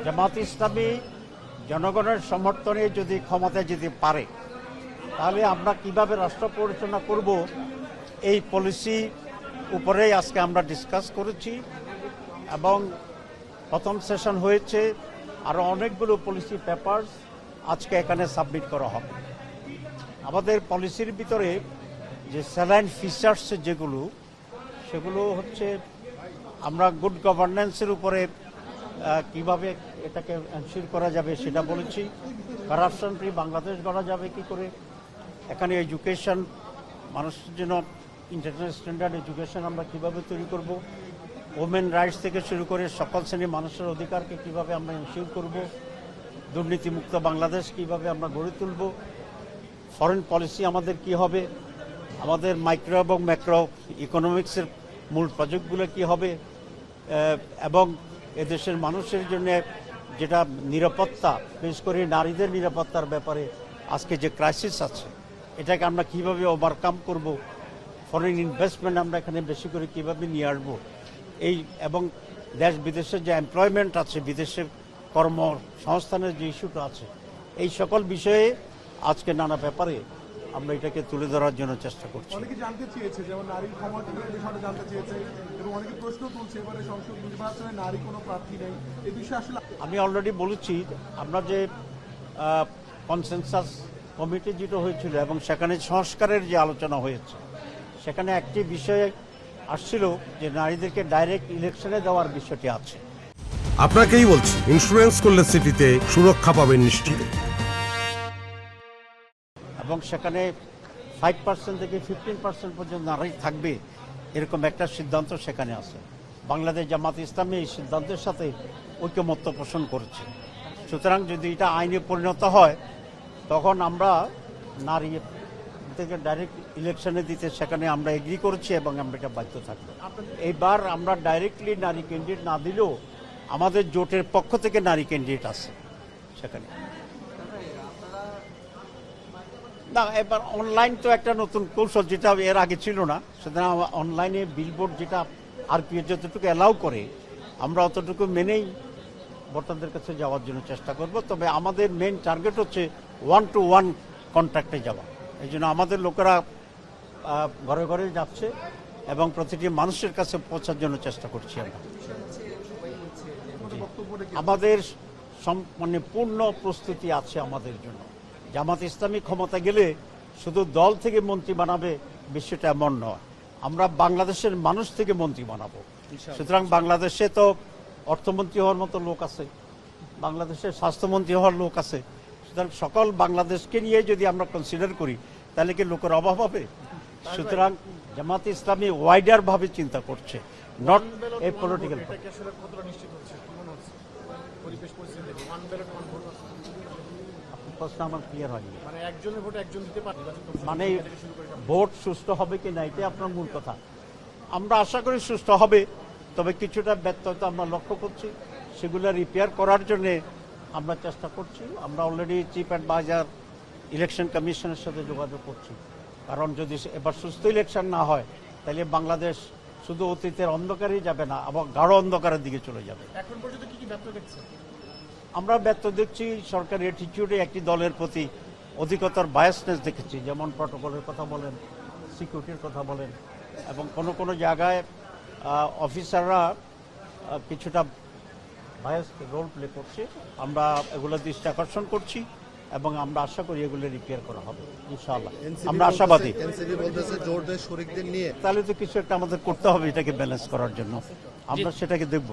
জামাত ইসলামী জনগণের সমর্থনে যদি ক্ষমতায় যেতে পারে তাহলে আমরা কিভাবে রাষ্ট্র পরিচালনা করব এই পলিসি উপরেই আজকে আমরা ডিসকাস করেছি এবং প্রথম সেশন হয়েছে। আরও অনেকগুলো পলিসি পেপারস আজকে এখানে সাবমিট করা হবে। আমাদের পলিসির ভিতরে যে স্যালাইন ফিচার্স সেগুলো হচ্ছে আমরা গুড গভর্নেন্সের উপরে কিভাবে এটাকে এনশিওর করা যাবে সেটা বলেছি। কারাপশন ফ্রি বাংলাদেশ গড়া যাবে কি করে, এখানে এডুকেশন মানুষের জন্য ইন্টারন্যাশনাল স্ট্যান্ডার্ড এডুকেশন আমরা কিভাবে তৈরি করব, ওমেন রাইটস থেকে শুরু করে সকল শ্রেণীর মানুষের অধিকারকে কিভাবে আমরা এনশিওর করব, দুর্নীতিমুক্ত বাংলাদেশ কিভাবে আমরা গড়ে তুলব, ফরেন পলিসি আমাদের কি হবে, আমাদের মাইক্রো এবং ম্যাক্রো ইকোনমিক্সের মূল প্রজেক্টগুলো কি হবে, এবং এদেশের মানুষের জন্য যেটা নিরাপত্তা, বিশেষ করে নারীদের নিরাপত্তার ব্যাপারে আজকে যে ক্রাইসিস আছে এটাকে আমরা কিভাবে ওভারকাম করব, ফরেন ইনভেস্টমেন্ট আমরা এখানে বেশি করে কিভাবে নিয়ে আসবো, এই এবং দেশ বিদেশের যে এমপ্লয়মেন্ট আছে, বিদেশের কর্মসংস্থানের যে ইস্যুটা আছে, এই সকল বিষয়ে আজকে নানা ব্যাপারে আমরা এটাকে তুলে ধরার জন্য চেষ্টা করছি। অনেকে জানতে চেয়েছে, যেমন নারীর ক্ষমতায়নের বিষয়টা জানতে চেয়েছে এবং অনেকে প্রশ্ন তুলছে এবারে সংসদ নির্বাচনে নারী কোনো প্রার্থী নেই, এই বিষয়ে আসলে আমি অলরেডি বলেছি আমরা যে কনসেনসাস কমিটি যেটা হয়েছিল এবং সেখানে সংস্কারের যে আলোচনা হয়েছে সেখানে একটি বিষয় আসছিল যে নারীদেরকে ডাইরেক্ট ইলেকশনে দেওয়ার বিষয়টি আছে। আপনাকেই বলছি, ইন্স্যুরেন্স করলে সিটিতে সুরক্ষা পাবেন নিশ্চিত। এবং সেখানে 5% থেকে 15% পর্যন্ত নারী থাকবে এরকম একটা সিদ্ধান্ত সেখানে আছে। বাংলাদেশ জামাত ইসলামী এই সিদ্ধান্তের সাথে ঐকমত্য পোষণ করেছে। সুতরাং যদি এটা আইনে পরিণত হয় তখন আমরা নারী থেকে ডাইরেক্ট ইলেকশনে দিতে সেখানে আমরা এগ্রি করেছি এবং আমরা এটা বাধ্য থাকবো। এইবার আমরা ডাইরেক্টলি নারী ক্যান্ডিডেট না দিলেও আমাদের জোটের পক্ষ থেকে নারী ক্যান্ডিডেট আছে সেখানে। না, এবার অনলাইন তো একটা নতুন কৌশল, যেটা এর আগে ছিল না। সুতরাং অনলাইনে বিলবোর্ড যেটা আরপিএ যতটুকু অ্যালাউ করে আমরা অতটুকু মেনেই ভোটারদের কাছে যাওয়ার জন্য চেষ্টা করব। তবে আমাদের মেইন টার্গেট হচ্ছে 1-to-1 কন্ট্যাক্টে যাওয়া। এই জন্য আমাদের লোকেরা ঘরে ঘরে যাচ্ছে এবং প্রতিটি মানুষের কাছে পৌঁছার জন্য চেষ্টা করছি আমরা। আমাদের মানে পূর্ণ প্রস্তুতি আছে আমাদের জন্য। জামাত ইসলামী ক্ষমতা গেলে শুধু দল থেকে মন্ত্রী বানাবে বিষয়টা এমন নয়, আমরা বাংলাদেশের মানুষ থেকে মন্ত্রী বানাবো। সুতরাং বাংলাদেশে তো অর্থমন্ত্রী হওয়ার মতো লোক আছে, বাংলাদেশের স্বাস্থ্যমন্ত্রী হওয়ার লোক আছে। সুতরাং সকল বাংলাদেশকে নিয়ে যদি আমরা কনসিডার করি তাহলে কি লোকের অভাব হবে? সুতরাং জামাত ইসলামী ওয়াইডার ভাবে চিন্তা করছে, নট এ পলিটিক্যাল। আমার ক্লিয়ার হয়নি, মানে ভোট সুষ্ঠু হবে কি না এটা আপনার মূল কথা। আমরা আশা করি সুষ্ঠু হবে, তবে কিছুটা ব্যত্যয়তা আমরা লক্ষ্য করছি, সেগুলো রিপেয়ার করার জন্য আমরা চেষ্টা করছি। আমরা অলরেডি চিফ অ্যাডভাইজার ইলেকশন কমিশনের সাথে যোগাযোগ করছি, কারণ যদি এবার সুস্থ ইলেকশন না হয় তাহলে বাংলাদেশ শুধু অতীতের অন্ধকারেই যাবে না, আবার গাঢ় অন্ধকারের দিকে চলে যাবে। এখন পর্যন্ত কি ব্যর্থ দেখছেন? আমরা ব্যর্থ দেখছি সরকারের অ্যাটিটিউডে, একটি দলের প্রতি অধিকতর বায়াসনেস দেখেছি। যেমন প্রটোকলের কথা বলেন, সিকিউরিটির কথা বলেন, এবং কোনো জায়গায় অফিসাররা কিছুটা বায়াস রোল প্লে করছে। আমরা এগুলো দৃষ্টি আকর্ষণ করছি এবং আমরা আশা করি এগুলো রিপেয়ার করা হবে ইনশাআল্লাহ। আমরা আশাবাদী। তাহলে তো কিছু একটা আমাদের করতে হবে এটাকে ব্যালেন্স করার জন্য, আমরা সেটাকে দেখব।